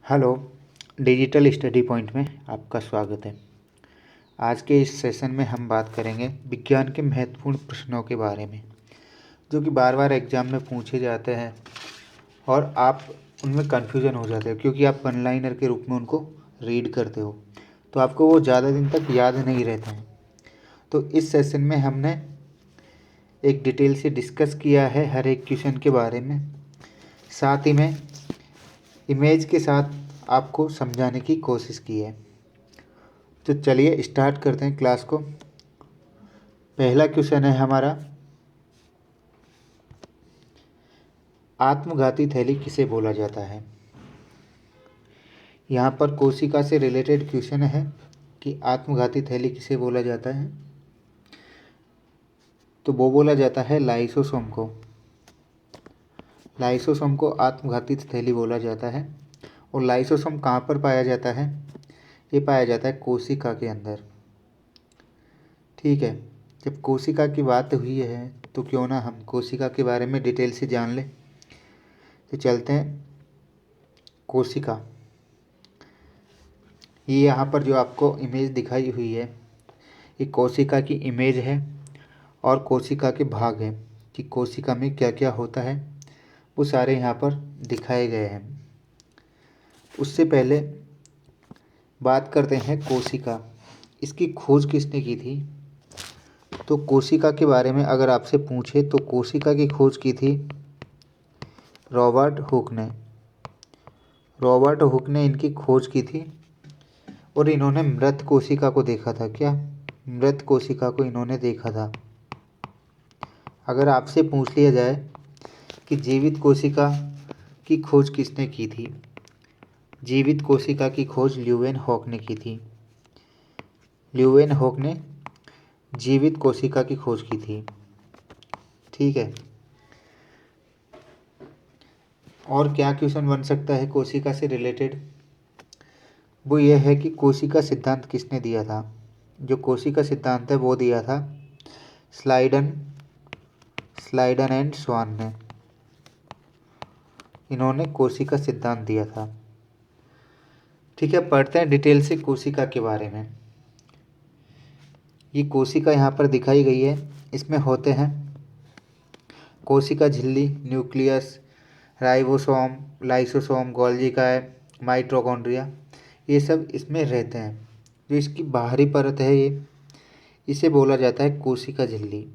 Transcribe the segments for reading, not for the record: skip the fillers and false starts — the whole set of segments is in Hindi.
हेलो। डिजिटल स्टडी पॉइंट में आपका स्वागत है। आज के इस सेशन में हम बात करेंगे विज्ञान के महत्वपूर्ण प्रश्नों के बारे में, जो कि बार बार एग्जाम में पूछे जाते हैं और आप उनमें कन्फ्यूजन हो जाते हैं क्योंकि आप वन लाइनर के रूप में उनको रीड करते हो, तो आपको वो ज़्यादा दिन तक याद नहीं रहते हैं। तो इस सेशन में हमने एक डिटेल से डिस्कस किया है हर एक क्वेश्चन के बारे में, साथ ही में इमेज के साथ आपको समझाने की कोशिश की है। तो चलिए स्टार्ट करते हैं क्लास को। पहला क्वेश्चन है हमारा, आत्मघाती थैली किसे बोला जाता है। यहाँ पर कोशिका से रिलेटेड क्वेश्चन है कि आत्मघाती थैली किसे बोला जाता है। तो वो बोला जाता है लाइसोसोम को। लाइसोसोम को आत्मघाती थैली बोला जाता है। और लाइसोसोम कहाँ पर पाया जाता है? ये पाया जाता है कोशिका के अंदर। ठीक है, जब कोशिका की बात हुई है तो क्यों ना हम कोशिका के बारे में डिटेल से जान लें। तो चलते हैं कोशिका। ये यहाँ पर जो आपको इमेज दिखाई हुई है, ये कोशिका की इमेज है और कोशिका के भाग हैं कि कोशिका में क्या क्या होता है, वो सारे यहाँ पर दिखाए गए हैं। उससे पहले बात करते हैं कोशिका। इसकी खोज किसने की थी? तो कोशिका के बारे में अगर आपसे पूछे तो कोशिका की खोज की थी रॉबर्ट हुक ने। रॉबर्ट हुक ने इनकी खोज की थी और इन्होंने मृत कोशिका को देखा था। क्या? मृत कोशिका को इन्होंने देखा था। अगर आपसे पूछ लिया जाए कि जीवित कोशिका की खोज किसने की थी, जीवित कोशिका की खोज ल्यूवेनहॉक ने की थी। ल्यूवेनहॉक ने जीवित कोशिका की खोज की थी। ठीक है, और क्या क्वेश्चन बन सकता है कोशिका से रिलेटेड? वो ये है कि कोशिका सिद्धांत किसने दिया था। जो कोशिका सिद्धांत है वो दिया था स्लाइडन एंड स्वान ने। इन्होंने कोशिका सिद्धांत दिया था। ठीक है, पढ़ते हैं डिटेल से कोशिका के बारे में। ये कोशिका यहाँ पर दिखाई गई है। इसमें होते हैं कोशिका झिल्ली, न्यूक्लियस, राइबोसोम, लाइसोसोम, गोल्गी काय, माइटोकॉन्ड्रिया, ये सब इसमें रहते हैं। जो इसकी बाहरी परत है इसे बोला जाता है कोशिका झिल्ली।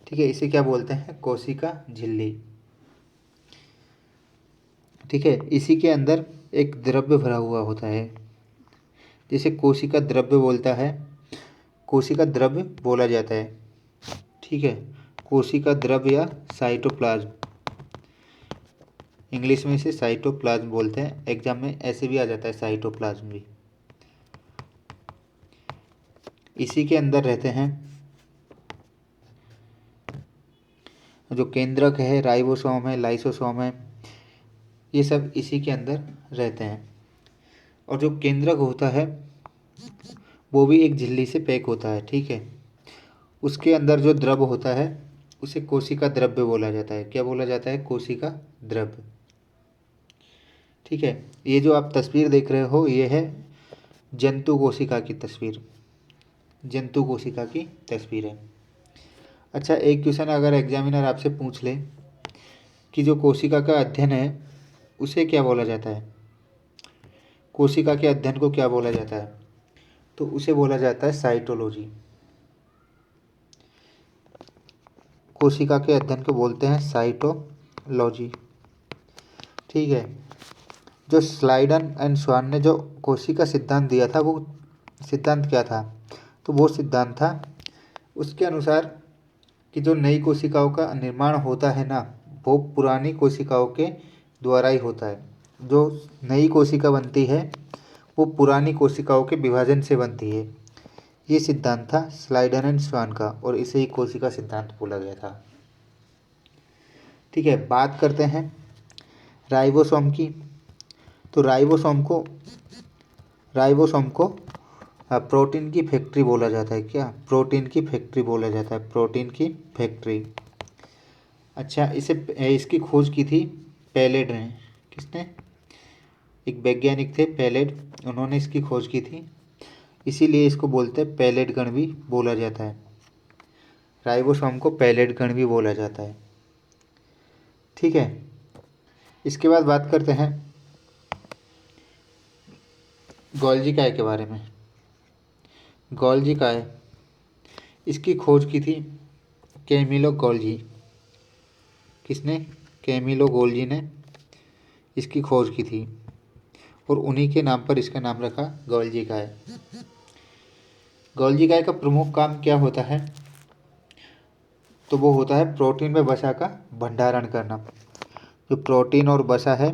ठीक है, इसे क्या बोलते हैं? कोशिका झिल्ली। ठीक है, इसी के अंदर एक द्रव्य भरा हुआ होता है जिसे कोशिका द्रव्य बोलता है, कोशिका द्रव्य बोला जाता है। ठीक है, कोशिका द्रव्य या साइटोप्लाज्म, इंग्लिश में इसे साइटोप्लाज्म बोलते हैं। एग्जाम में ऐसे भी आ जाता है साइटोप्लाज्म भी। इसी के अंदर रहते हैं जो केंद्रक है, राइबोसोम है, लाइसोसोम है, ये सब इसी के अंदर रहते हैं। और जो केंद्रक होता है वो भी एक झिल्ली से पैक होता है। ठीक है, उसके अंदर जो द्रव होता है उसे कोशिका द्रव्य बोला जाता है। क्या बोला जाता है? कोशिका द्रव्य। ठीक है, ये जो आप तस्वीर देख रहे हो ये है जंतु कोशिका की तस्वीर। जंतु कोशिका की तस्वीर है। अच्छा, एक क्वेश्चन अगर एग्जामिनर आपसे पूछ ले कि जो कोशिका का अध्ययन है उसे क्या बोला जाता है, कोशिका के अध्ययन को क्या बोला जाता है, तो उसे बोला जाता है साइटोलॉजी। कोशिका के अध्ययन को बोलते हैं साइटोलॉजी। ठीक है, जो स्लाइडन एंड स्वान ने जो कोशिका सिद्धांत दिया था वो सिद्धांत क्या था? तो वो सिद्धांत था उसके अनुसार कि जो नई कोशिकाओं का निर्माण होता है ना, वो पुरानी कोशिकाओं के द्वारा ही होता है। जो नई कोशिका बनती है वो पुरानी कोशिकाओं के विभाजन से बनती है। ये सिद्धांत था स्लाइडन एंड स्वान का और इसे ही कोशिका सिद्धांत बोला गया था। ठीक है, बात करते हैं राइबोसोम की। तो राइबोसोम को प्रोटीन की फैक्ट्री बोला जाता है। क्या? प्रोटीन की फैक्ट्री बोला जाता है, प्रोटीन की फैक्ट्री। अच्छा, इसकी खोज की थी पैलेड ने। किसने? एक वैज्ञानिक थे पैलेट, उन्होंने इसकी खोज की थी, इसीलिए इसको बोलते हैं पैलेट गण भी बोला जाता है। राइबोसोम को पैलेट गण भी बोला जाता है। ठीक है, इसके बाद बात करते हैं गोल्जी काय के बारे में। गोल्जी काय, इसकी खोज की थी कैमिलो गोल्जी। किसने? कैमिलो गोल्जी ने इसकी खोज की थी और उन्हीं के नाम पर इसका नाम रखा गोल्जी काय। गोल्जी काय का प्रमुख काम क्या होता है? तो वो होता है प्रोटीन व वसा का भंडारण करना। जो प्रोटीन और वसा है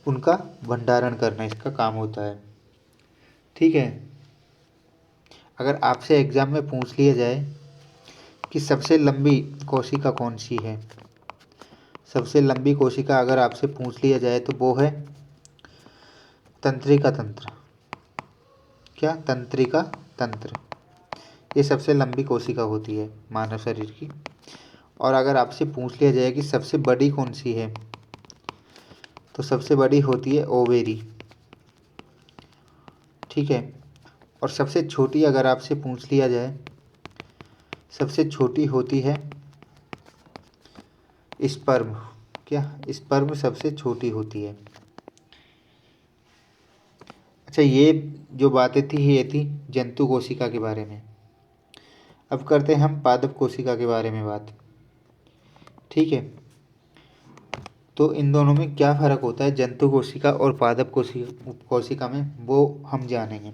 उनका भंडारण करना इसका काम होता है। ठीक है, अगर आपसे एग्जाम में पूछ लिया जाए कि सबसे लंबी कोशिका कौन सी है, सबसे लंबी कोशिका अगर आपसे पूछ लिया जाए तो वो है तंत्रिका तंत्र। क्या? तंत्रिका तंत्र। ये सबसे लंबी कोशिका होती है मानव शरीर की। और अगर आपसे पूछ लिया जाए कि सबसे बड़ी कौन सी है, तो सबसे बड़ी होती है ओवेरी। ठीक है, और सबसे छोटी अगर आपसे पूछ लिया जाए, सबसे छोटी होती है स्पर्म। क्या? स्पर्म सबसे छोटी होती है। अच्छा, ये जो बातें थी ये थी जंतु कोशिका के बारे में। अब करते हैं हम पादप कोशिका के बारे में बात। ठीक है, तो इन दोनों में क्या फ़र्क होता है जंतु कोशिका और पादप कोशिका में, वो हम जानेंगे।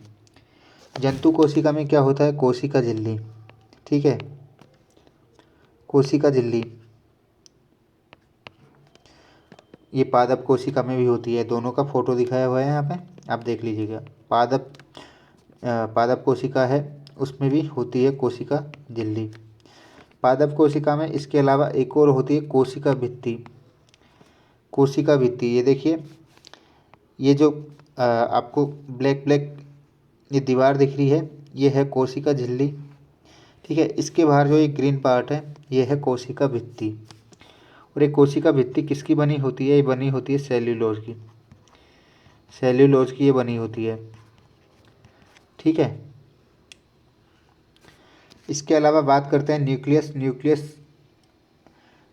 जंतु कोशिका में क्या होता है? कोशिका झिल्ली। ठीक है, कोशिका झिल्ली ये पादप कोशिका में भी होती है। दोनों का फोटो दिखाया हुआ है यहाँ पे, आप देख लीजिएगा। पादप कोशिका है, उसमें भी होती है कोशिका झिल्ली। पादप कोशिका में इसके अलावा एक और होती है कोशिका भित्ति। कोशिका भित्ति, ये देखिए, ये जो आपको ब्लैक ब्लैक ये दीवार दिख रही है, ये है कोशिका झिल्ली। ठीक है, इसके बाहर जो एक ग्रीन पार्ट है ये है कोशिका भित्ति। और ये कोशिका भित्ति किसकी बनी होती है? ये बनी होती है सेल्यूलोज की। सेल्यूलोज की ये बनी होती है। ठीक है, इसके अलावा बात करते हैं न्यूक्लियस। न्यूक्लियस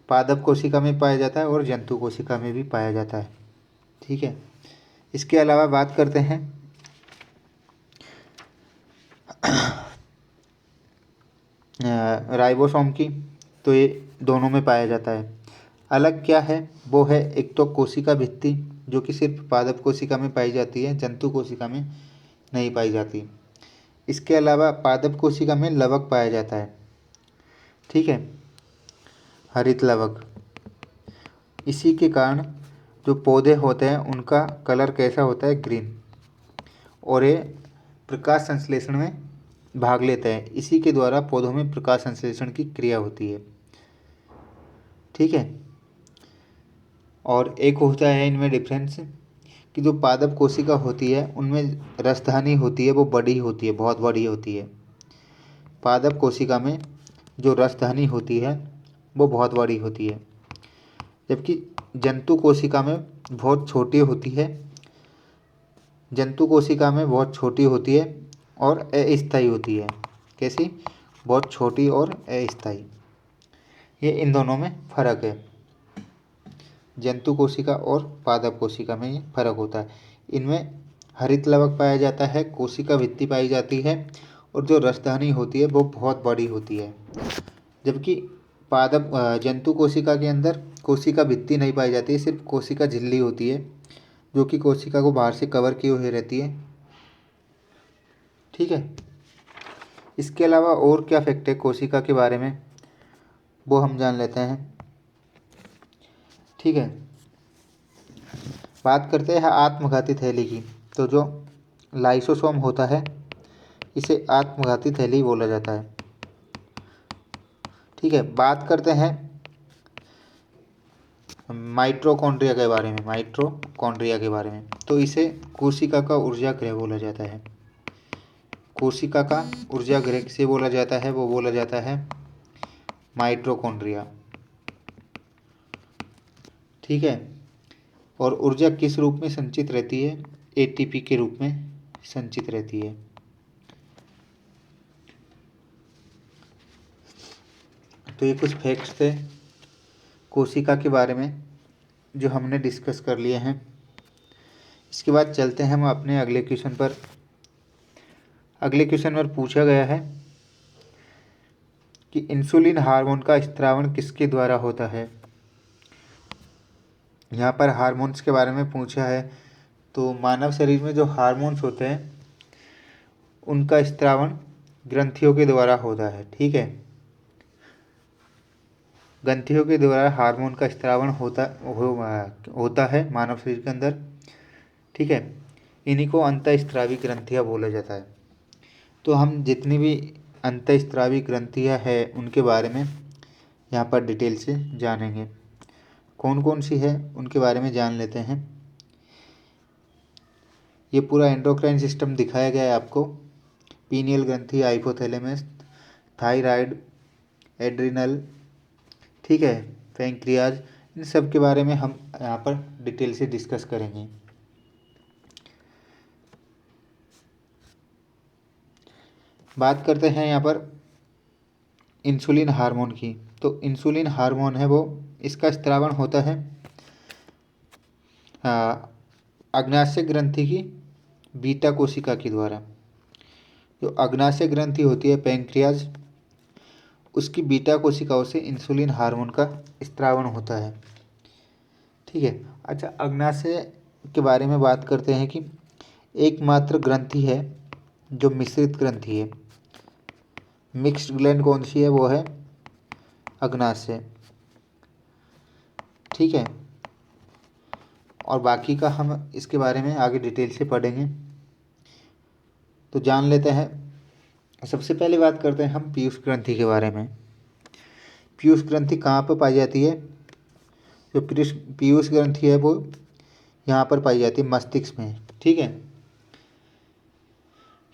पादप कोशिका में पाया जाता है और जंतु कोशिका में भी पाया जाता है। ठीक है, इसके अलावा बात करते हैं राइबोसोम की, तो ये दोनों में पाया जाता है। अलग क्या है? वो है एक तो कोशिका भित्ति जो कि सिर्फ पादप कोशिका में पाई जाती है, जंतु कोशिका में नहीं पाई जाती। इसके अलावा पादप कोशिका में लवक पाया जाता है। ठीक है, हरित लवक। इसी के कारण जो पौधे होते हैं उनका कलर कैसा होता है? ग्रीन। और ये प्रकाश संश्लेषण में भाग लेते हैं, इसी के द्वारा पौधों में प्रकाश संश्लेषण की क्रिया होती है। ठीक है, और एक होता है इनमें डिफरेंस कि जो पादप कोशिका होती है उनमें रसधानी होती है वो बड़ी होती है, बहुत बड़ी होती है। पादप कोशिका में जो रसधानी होती है वो बहुत बड़ी होती है, जबकि जंतु कोशिका में बहुत छोटी होती है। जंतु कोशिका में बहुत छोटी होती है और अस्थायी होती है। कैसी? बहुत छोटी और अस्थायी। ये इन दोनों में फ़र्क है। जंतु कोशिका और पादप कोशिका में ये फर्क होता है। इनमें हरित लवक पाया जाता है, कोशिका भित्ति पाई जाती है और जो रसधानी होती है वो बहुत बड़ी होती है। जबकि जंतु कोशिका के अंदर कोशिका भित्ति नहीं पाई जाती है, सिर्फ कोशिका झिल्ली होती है जो कि कोशिका को बाहर से कवर किए हुए रहती है। ठीक है, इसके अलावा और क्या फैक्ट है कोशिका के बारे में वो हम जान लेते हैं। ठीक है, बात करते हैं आत्मघाती थैली की। तो जो लाइसोसोम होता है इसे आत्मघाती थैली बोला जाता है। ठीक है, बात करते हैं माइटोकॉन्ड्रिया के बारे में। माइटोकॉन्ड्रिया के बारे में, तो इसे कोशिका का ऊर्जा गृह बोला जाता है। कोशिका का ऊर्जा गृह किसे बोला जाता है? वो बोला जाता है माइटोकॉन्ड्रिया। ठीक है, और ऊर्जा किस रूप में संचित रहती है? एटीपी के रूप में संचित रहती है। तो ये कुछ फैक्ट्स थे कोशिका के बारे में जो हमने डिस्कस कर लिए हैं। इसके बाद चलते हैं हम अपने अगले क्वेश्चन पर। अगले क्वेश्चन में पूछा गया है कि इंसुलिन हार्मोन का स्त्रावण किसके द्वारा होता है। यहाँ पर हार्मोन्स के बारे में पूछा है। तो मानव शरीर में जो हार्मोन्स होते हैं उनका स्त्रावण ग्रंथियों के द्वारा होता है। ठीक है, ग्रंथियों के द्वारा हार्मोन का स्त्रावण होता है मानव शरीर के अंदर। ठीक है, इन्हीं को अंतःस्त्रावी ग्रंथियाँ बोला जाता है। तो हम जितनी भी अंतःस्त्रावी ग्रंथियाँ हैं उनके बारे में यहाँ पर डिटेल से जानेंगे। कौन कौन सी है उनके बारे में जान लेते हैं। ये पूरा एंडोक्राइन सिस्टम दिखाया गया है आपको। पीनियल ग्रंथि, हाइपोथैलेमस, थायराइड, एड्रिनल, ठीक है, पैंक्रियाज, इन सब के बारे में हम यहाँ पर डिटेल से डिस्कस करेंगे। बात करते हैं यहाँ पर इंसुलिन हार्मोन की। तो इंसुलिन हार्मोन है वो, इसका स्त्रावण होता है अग्नाशय ग्रंथि की बीटा कोशिका के द्वारा। जो अग्नाशय ग्रंथि होती है पैंक्रियाज, उसकी बीटा कोशिकाओं से इंसुलिन हार्मोन का स्त्रावण होता है। ठीक है, अच्छा, अग्नाशय के बारे में बात करते हैं कि एकमात्र ग्रंथि है जो मिश्रित ग्रंथि है। मिक्स्ड ग्लैंड कौन सी है? वो है अग्नाशय। ठीक है, और बाकी का हम इसके बारे में आगे डिटेल से पढ़ेंगे। तो जान लेते हैं। सबसे पहले बात करते हैं हम पीयूष ग्रंथि के बारे में। पीयूष ग्रंथि कहाँ पर पाई जाती है? जो पीयूष ग्रंथि है वो यहाँ पर पाई जाती है मस्तिष्क में। ठीक है,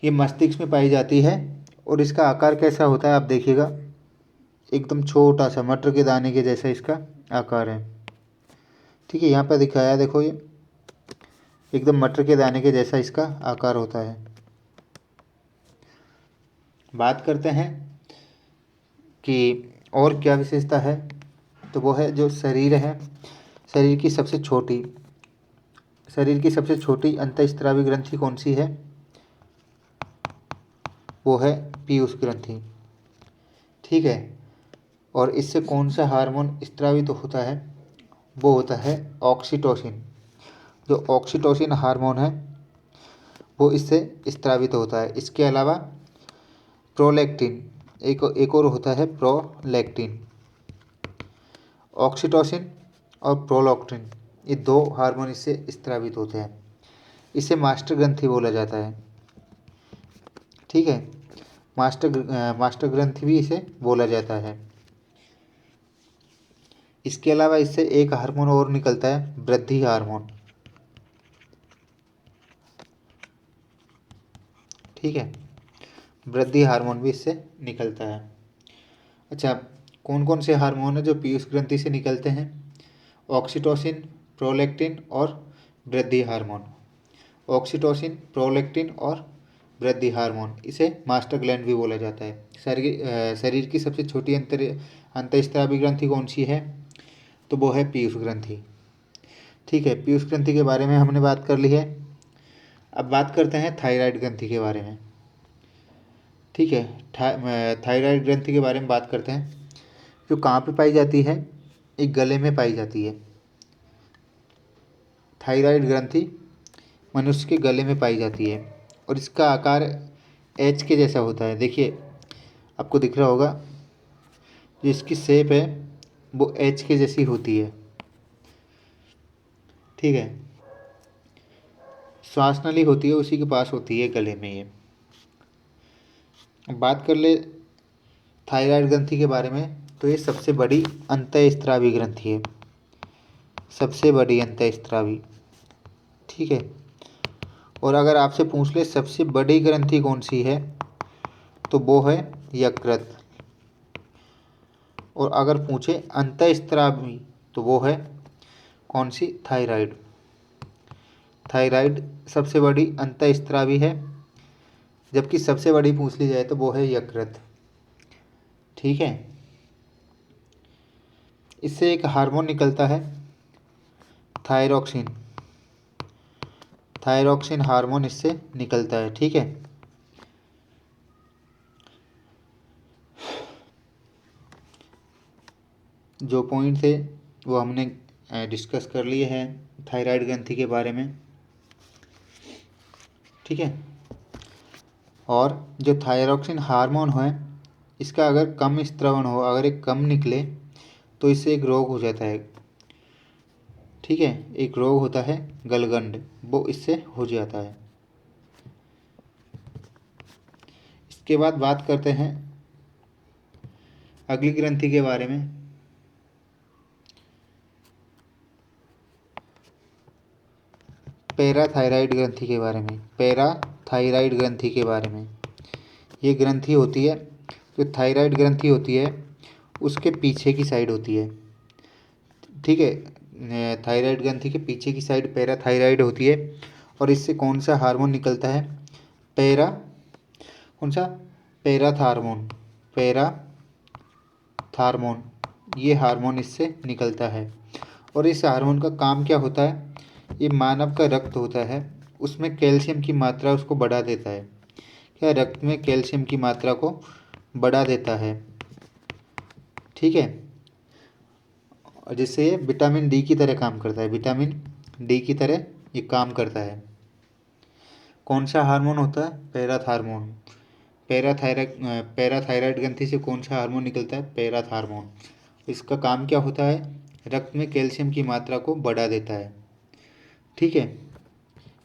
ये मस्तिष्क में पाई जाती है और इसका आकार कैसा होता है आप देखिएगा, एकदम छोटा सा मटर के दाने के जैसा इसका आकार है। ठीक है, यहाँ पर दिखाया है, देखो, ये एकदम मटर के दाने के जैसा इसका आकार होता है। बात करते हैं कि और क्या विशेषता है। तो वो है जो शरीर है, शरीर की सबसे छोटी अंतःस्त्रावी ग्रंथि कौन सी है? वो है पीयूष ग्रंथि। ठीक है, और इससे कौन सा हार्मोन स्त्रावित होता है? वो होता है ऑक्सीटोसिन। जो ऑक्सीटोसिन हार्मोन है वो इससे स्त्रावित होता है। इसके अलावा प्रोलैक्टिन, एक और होता है प्रोलैक्टिन। ऑक्सीटोसिन और प्रोलैक्टिन, ये दो हार्मोन इससे स्त्रावित होते हैं। इसे मास्टर ग्रंथि बोला जाता है। ठीक है, मास्टर ग्रंथि भी इसे बोला जाता है। इसके अलावा इससे एक हार्मोन और निकलता है, वृद्धि हार्मोन। ठीक है, वृद्धि हार्मोन भी इससे निकलता है। अच्छा, कौन कौन से हार्मोन है जो पीयूष ग्रंथि से निकलते हैं? ऑक्सीटोसिन, प्रोलैक्टिन और वृद्धि हार्मोन। ऑक्सीटोसिन, प्रोलैक्टिन और वृद्धि हार्मोन, इसे मास्टर ग्लैंड भी बोला जाता है। शरीर की सबसे छोटी अंतःस्त्रावी ग्रंथि कौन सी है? तो वो है पीयूष ग्रंथि। ठीक है, पीयूष ग्रंथि के बारे में हमने बात कर ली है। अब बात करते हैं थायराइड ग्रंथि के बारे में। ठीक है, थायराइड ग्रंथि के बारे में बात करते हैं। जो कहाँ पे पाई जाती है? एक गले में पाई जाती है। थायराइड ग्रंथि मनुष्य के गले में पाई जाती है और इसका आकार एच के जैसा होता है। देखिए, आपको दिख रहा होगा, जो इसकी शेप है वो एच के जैसी होती है। ठीक है, श्वास नली होती है उसी के पास होती है गले में ये। अब बात कर ले थायराइड ग्रंथि के बारे में। तो ये सबसे बड़ी अंतःस्त्रावी ग्रंथि है, सबसे बड़ी अंतःस्त्रावी। ठीक है, और अगर आपसे पूछ ले सबसे बड़ी ग्रंथि कौन सी है, तो वो है यकृत। और अगर पूछे अंतःस्त्रावी तो वो है कौन सी? थायराइड। थायराइड सबसे बड़ी अंतःस्रावी है, जबकि सबसे बड़ी पूछ ली जाए तो वो है यकृत। ठीक है, इससे एक हार्मोन निकलता है थायरॉक्सिन। थायरॉक्सिन हार्मोन इससे निकलता है। ठीक है, जो पॉइंट थे वो हमने डिस्कस कर लिए हैं थायराइड ग्रंथि के बारे में। ठीक है, और जो थायरॉक्सिन हार्मोन है इसका अगर कम स्त्रवण हो, अगर एक कम निकले तो इससे एक रोग हो जाता है। ठीक है, एक रोग होता है गलगंड, वो इससे हो जाता है। इसके बाद बात करते हैं अगली ग्रंथि के बारे में। पैराथायराइड ग्रंथि के बारे में। पैराथायराइड ग्रंथि के बारे में, ये ग्रंथि होती है, जो थायराइड ग्रंथि होती है उसके पीछे की साइड होती है। ठीक है, थायराइड ग्रंथि के पीछे की साइड पैराथायराइड होती है। और इससे कौन सा हार्मोन निकलता है? कौन सा? पैराथार्मोन। पैराथार्मोन, ये हार्मोन इससे निकलता है। और इस हार्मोन का काम क्या होता है? ये मानव का रक्त होता है, उसमें कैल्शियम की मात्रा उसको बढ़ा देता है। क्या रक्त में कैल्शियम की मात्रा को बढ़ा देता है। ठीक है, और जिससे ये विटामिन डी की तरह काम करता है। विटामिन डी की तरह ये काम करता है। कौन सा हार्मोन होता है? पैराथार्मोन। पैराथायराइड ग्रंथि से कौन सा हार्मोन निकलता है? पैराथार्मोन। इसका काम क्या होता है? रक्त में कैल्शियम की मात्रा को बढ़ा देता है। ठीक है,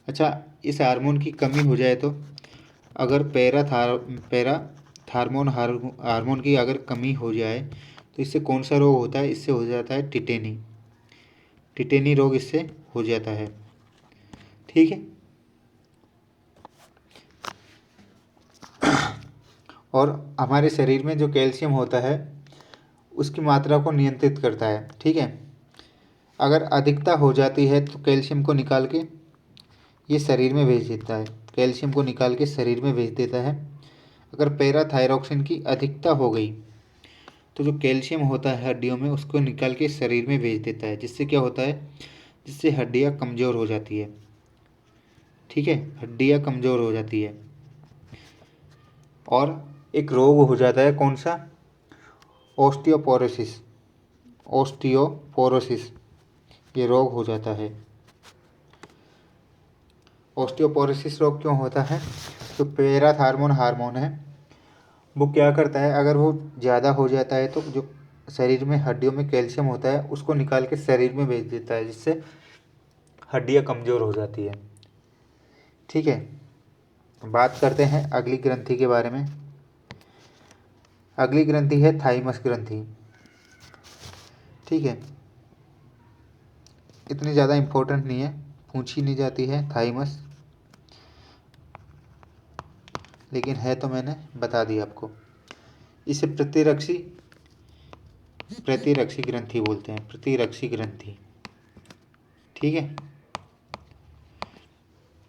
अच्छा, इस हार्मोन की कमी हो जाए तो, अगर पैराथार्मोन हार्मोन की अगर कमी हो जाए तो इससे कौन सा रोग होता है? इससे हो जाता है टिटेनी। टिटेनी रोग इससे हो जाता है। ठीक है, और हमारे शरीर में जो कैल्शियम होता है उसकी मात्रा को नियंत्रित करता है। ठीक है, अगर अधिकता हो जाती है तो कैल्शियम को निकाल के ये शरीर में भेज देता है। कैल्शियम को निकाल के शरीर में भेज देता है। अगर पैराथायरॉक्सिन की अधिकता हो गई तो जो कैल्शियम होता है हड्डियों में उसको निकाल के शरीर में भेज देता है। जिससे क्या होता है? जिससे हड्डियाँ कमज़ोर हो जाती है। ठीक है, हड्डियाँ कमज़ोर हो जाती है और एक रोग हो जाता है। कौन सा? ऑस्टियोपोरोसिस। ऑस्टियोपोरोसिस, ये रोग हो जाता है। ऑस्टियोपोरोसिस रोग क्यों होता है? तो पैराथार्मोन हार्मोन है, वो क्या करता है, अगर वो ज़्यादा हो जाता है तो जो शरीर में हड्डियों में कैल्शियम होता है उसको निकाल के शरीर में भेज देता है, जिससे हड्डियाँ कमज़ोर हो जाती है। ठीक है, बात करते हैं अगली ग्रंथि के बारे में। अगली ग्रंथि है थाइमस ग्रंथि। ठीक है, इतनी ज़्यादा इम्पोर्टेंट नहीं है, पूछी नहीं जाती है थाइमस, लेकिन है तो मैंने बता दिया आपको। इसे प्रतिरक्षी ग्रंथि बोलते हैं। प्रतिरक्षी ग्रंथि। ठीक है,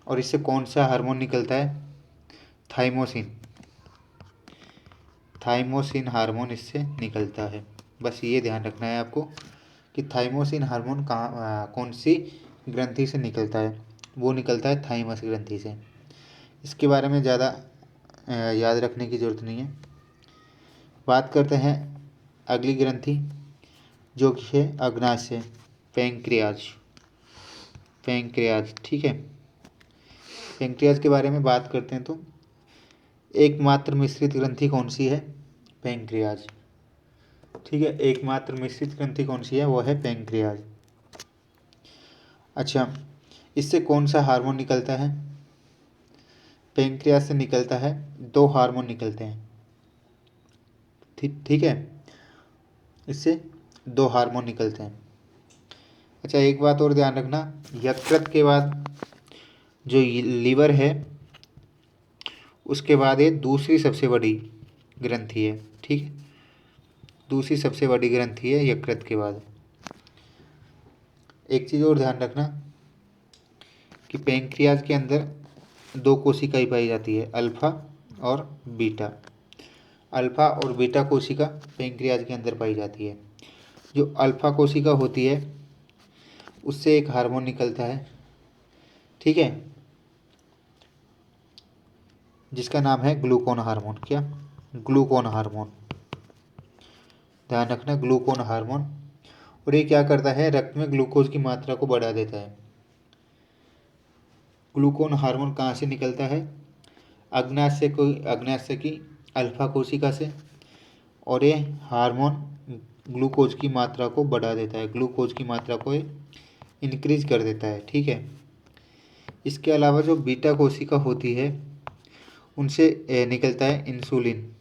और इससे कौन सा हार्मोन निकलता है? थाइमोसिन। थाइमोसिन हार्मोन इससे निकलता है। बस ये ध्यान रखना है आपको कि थाइमोसिन हार्मोन कौन सी ग्रंथि से निकलता है? वो निकलता है थाइमस ग्रंथि से। इसके बारे में ज़्यादा याद रखने की ज़रूरत नहीं है। बात करते हैं अगली ग्रंथि, जो कि है अग्नाशय, पैंक्रियाज। पैंक्रियाज। ठीक है, पैंक्रियाज के बारे में बात करते हैं तो एकमात्र मिश्रित ग्रंथि कौन सी है? पैंक्रियाज। ठीक है, एकमात्र मिश्रित ग्रंथि कौन सी है? वो है पैंक्रियाज। अच्छा, इससे कौन सा हार्मोन निकलता है? पैंक्रियाज से निकलता है, दो हार्मोन निकलते हैं। ठीक है, इससे दो हार्मोन निकलते हैं। अच्छा, एक बात और ध्यान रखना, यकृत के बाद जो लीवर है उसके बाद ये दूसरी सबसे बड़ी ग्रंथि है। ठीक है, दूसरी सबसे बड़ी ग्रंथि है यकृत के बाद। एक चीज़ और ध्यान रखना कि पेंक्रियाज के अंदर दो कोशिकाएं पाई जाती है, अल्फा और बीटा। अल्फा और बीटा कोशिका पेंक्रियाज के अंदर पाई जाती है। जो अल्फा कोशिका होती है उससे एक हार्मोन निकलता है, ठीक है, जिसका नाम है ग्लूकोन हार्मोन। क्या? ग्लूकोन हार्मोन। ध्यान रखना, ग्लूकोन हार्मोन। और ये क्या करता है? रक्त में ग्लूकोज की मात्रा को बढ़ा देता है। ग्लूकोन हार्मोन कहाँ से निकलता है? अग्नाशय की अल्फा कोशिका से। और ये हार्मोन ग्लूकोज की मात्रा को बढ़ा देता है, ग्लूकोज की मात्रा को इंक्रीज कर देता है, ठीक है। इसके अलावा जो बीटा कोशिका होती है उनसे निकलता है इंसुलिन,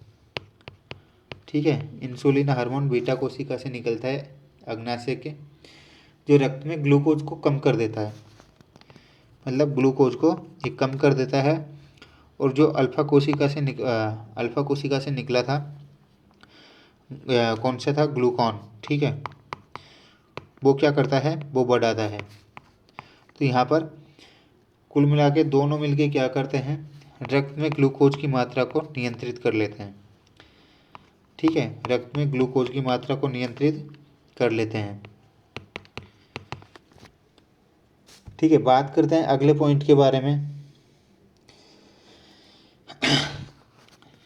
ठीक है। इंसुलिन हार्मोन बीटा कोशिका से निकलता है अग्नाशय के, जो रक्त में ग्लूकोज को कम कर देता है, मतलब ग्लूकोज को ये कम कर देता है। और जो अल्फा कोशिका से निकला था, कौन सा था? ग्लूकॉन, ठीक है, वो क्या करता है? वो बढ़ाता है। तो यहाँ पर कुल मिला के दोनों मिलके क्या करते हैं? रक्त में ग्लूकोज की मात्रा को नियंत्रित कर लेते हैं, ठीक है, रक्त में ग्लूकोज की मात्रा को नियंत्रित कर लेते हैं, ठीक है। बात करते हैं अगले पॉइंट के बारे में,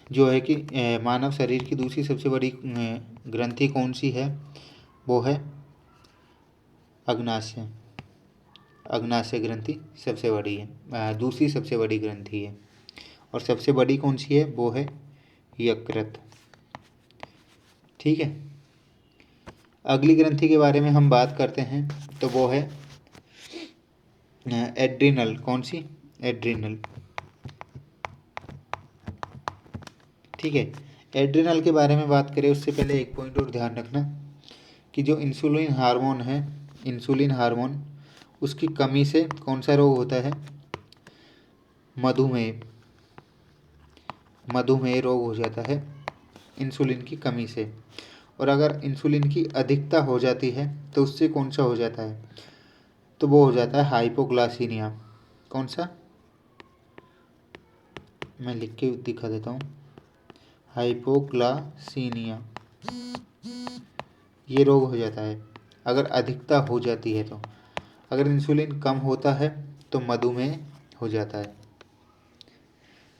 जो है कि मानव शरीर की दूसरी सबसे बड़ी ग्रंथि कौन सी है? वो है अग्नाशय। अग्नाशय ग्रंथि सबसे बड़ी है, दूसरी सबसे बड़ी ग्रंथि है। और सबसे बड़ी कौन सी है? वो है यकृत, ठीक है। अगली ग्रंथि के बारे में हम बात करते हैं, तो वो है एड्रिनल। कौन सी? एड्रिनल, ठीक है। एड्रिनल के बारे में बात करें उससे पहले एक पॉइंट और ध्यान रखना कि जो इंसुलिन हार्मोन है, इंसुलिन हार्मोन, उसकी कमी से कौन सा रोग होता है? मधुमेह। मधुमेह रोग हो जाता है इंसुलिन की कमी से। और अगर इंसुलिन की अधिकता हो जाती है तो उससे कौन सा हो जाता है? तो वो हो जाता है हाइपोग्लासीमिया। कौन सा? मैं लिख के दिखा देता हूँ, हाइपोग्लासीमिया, ये रोग हो जाता है अगर अधिकता हो जाती है। तो अगर इंसुलिन कम होता है तो मधुमेह हो जाता है,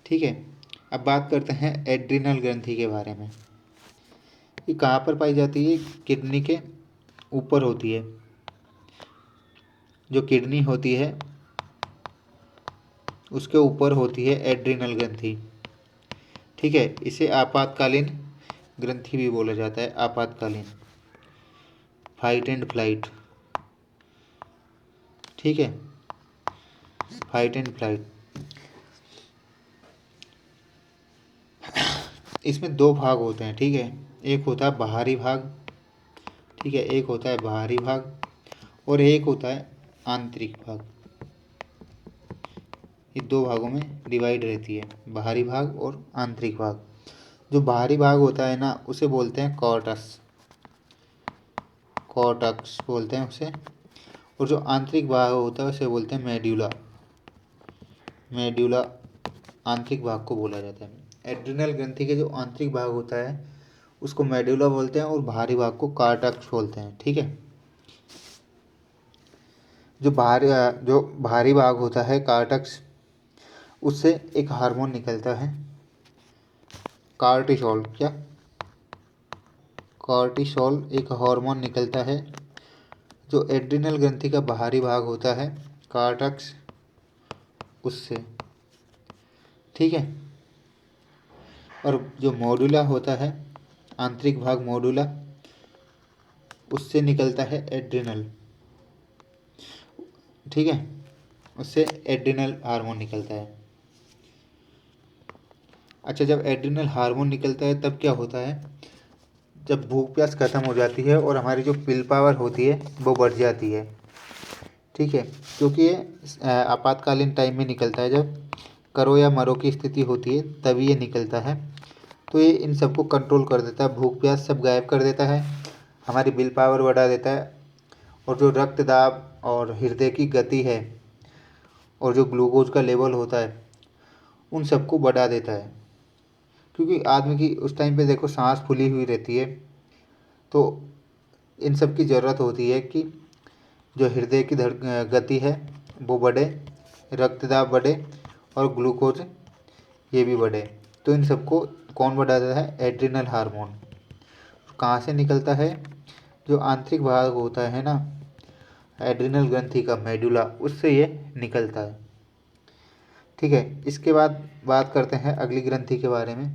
ठीक है। अब बात करते हैं एड्रिनल ग्रंथि के बारे में। ये कहाँ पर पाई जाती है? किडनी के ऊपर होती है। जो किडनी होती है उसके ऊपर होती है एड्रिनल ग्रंथि, ठीक है। इसे आपातकालीन ग्रंथि भी बोला जाता है, आपातकालीन, फाइट एंड फ्लाइट, ठीक है, फाइट एंड फ्लाइट। इसमें दो भाग होते हैं, ठीक है। एक होता है बाहरी भाग, ठीक है, एक होता है बाहरी भाग और एक होता है आंतरिक भाग। ये दो भागों में डिवाइड रहती है, बाहरी भाग और आंतरिक भाग। जो बाहरी भाग होता है ना, उसे बोलते हैं कॉर्टस, कॉर्टक्स बोलते हैं उसे। और जो आंतरिक भाग होता है उसे बोलते हैं मेड्यूला, मेड्यूला आंतरिक भाग को बोला जाता है। एड्रिनल ग्रंथि के जो आंतरिक भाग होता है उसको मेड्यूला बोलते हैं और बाहरी भाग को कॉर्टक्स बोलते हैं, ठीक है। जो बाहरी भाग होता है कॉर्टक्स, उससे एक हार्मोन निकलता है कार्टिसोल। क्या? कार्टिसोल एक हार्मोन निकलता है जो एड्रिनल ग्रंथि का बाहरी भाग होता है कॉर्टक्स, उससे, ठीक है। और जो मॉड्यूला होता है, आंतरिक भाग मॉड्यूला, उससे निकलता है एड्रिनल, ठीक है, उससे एड्रिनल हार्मोन निकलता है। अच्छा, जब एड्रिनल हार्मोन निकलता है तब क्या होता है? जब भूख प्यास खत्म हो जाती है और हमारी जो विल पावर होती है वो बढ़ जाती है, ठीक है, क्योंकि ये आपातकालीन टाइम में निकलता है, जब करो या मरो की स्थिति होती है तभी ये निकलता है। तो ये इन सबको कंट्रोल कर देता है, भूख प्यास सब गायब कर देता है, हमारी विल पावर बढ़ा देता है। और जो रक्त दाब और हृदय की गति है और जो ग्लूकोज का लेवल होता है उन सबको बढ़ा देता है। क्योंकि आदमी की उस टाइम पे देखो सांस फूली हुई रहती है, तो इन सब की ज़रूरत होती है कि जो हृदय की गति है वो बढ़े, रक्तदाब बढ़े और ग्लूकोज ये भी बढ़े। तो इन सबको कौन बढ़ा देता है? Adrenal hormone. कहाँ से निकलता है? जो आंतरिक भाग होता है ना एड्रिनल ग्रंथि का, मेडुला, उससे ये निकलता है। ठीक है, इसके बाद बात करते हैं अगली ग्रंथि के बारे में।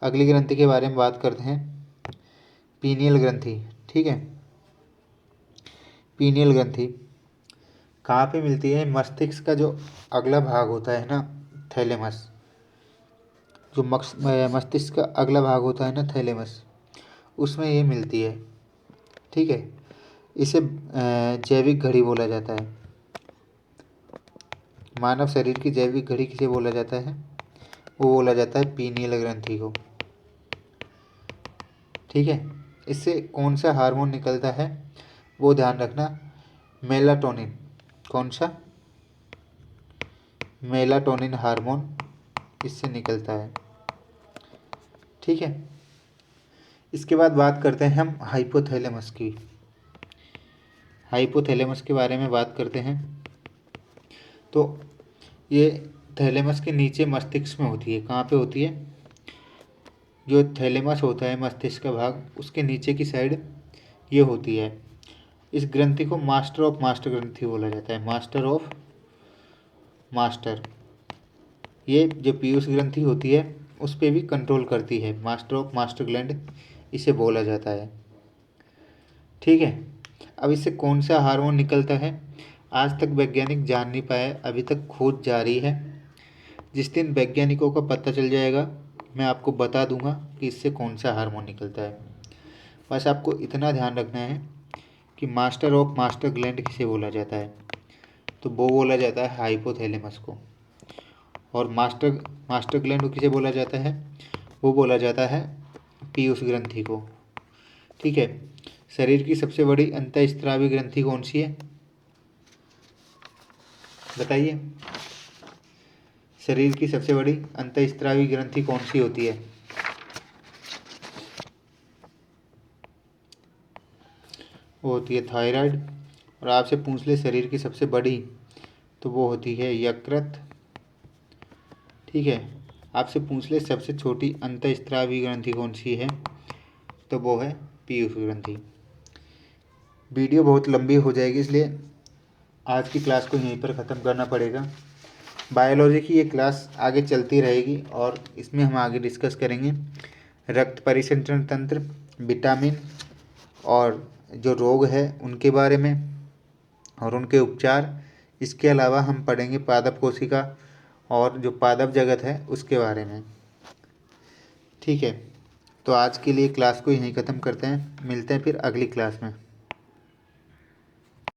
अगली ग्रंथि के बारे में बात करते हैं पीनियल ग्रंथि। ठीक है, पीनियल ग्रंथि कहाँ पे मिलती है? मस्तिष्क का जो अगला भाग होता है ना, थैलेमस, जो मस्तिष्क का अगला भाग होता है ना, थैलेमस, उसमें ये मिलती है। ठीक है, इसे जैविक घड़ी बोला जाता है। मानव शरीर की जैविक घड़ी किसे बोला जाता है? वो बोला जाता है पीनियल ग्रंथि को। ठीक है, इससे कौन सा हार्मोन निकलता है वो ध्यान रखना, मेलाटोनिन। कौन सा? मेलाटोनिन हार्मोन इससे निकलता है। ठीक है, इसके बाद बात करते हैं हम हाइपोथैलेमस की। हाइपोथैलेमस के बारे में बात करते हैं। तो ये थैलेमस के नीचे मस्तिष्क में होती है। कहाँ पे होती है? जो थैलेमस होता है मस्तिष्क का भाग, उसके नीचे की साइड ये होती है। इस ग्रंथि को मास्टर ऑफ मास्टर ग्रंथि बोला जाता है। मास्टर ऑफ मास्टर, ये जो पीयूष ग्रंथि होती है उस पर भी कंट्रोल करती है। मास्टर ऑफ मास्टर ग्लैंड इसे बोला जाता है। ठीक है, अब इससे कौन सा हार्मोन निकलता है आज तक वैज्ञानिक जान नहीं पाए, अभी तक खोज जारी है। जिस दिन वैज्ञानिकों को पता चल जाएगा मैं आपको बता दूंगा कि इससे कौन सा हार्मोन निकलता है। बस आपको इतना ध्यान रखना है कि मास्टर ऑफ मास्टर ग्लैंड किसे बोला जाता है, तो वो बोला जाता है हाइपोथैलेमस को। और मास्टर मास्टर ग्लैंड को किसे बोला जाता है? वो बोला जाता है पीयूष ग्रंथि को। ठीक है, शरीर की सबसे बड़ी अंतःस्त्रावी ग्रंथि कौन सी है? बताइए, शरीर की सबसे बड़ी अंतःस्त्रावी ग्रंथि कौन सी होती है? वो होती है थायराइड। और आपसे पूछ ले शरीर की सबसे बड़ी, तो वो होती है यकृत। ठीक है, आपसे पूछ ले सबसे छोटी अंतःस्त्रावी ग्रंथि कौन सी है, तो वो है पीयूष ग्रंथि। वीडियो बहुत लंबी हो जाएगी, इसलिए आज की क्लास को यहीं पर ख़त्म करना पड़ेगा। बायोलॉजी की ये क्लास आगे चलती रहेगी और इसमें हम आगे डिस्कस करेंगे रक्त परिसंचरण तंत्र, विटामिन और जो रोग है उनके बारे में और उनके उपचार। इसके अलावा हम पढ़ेंगे पादप कोशिका और जो पादप जगत है उसके बारे में। ठीक है, तो आज के लिए क्लास को यहीं ख़त्म करते हैं, मिलते हैं फिर अगली क्लास में।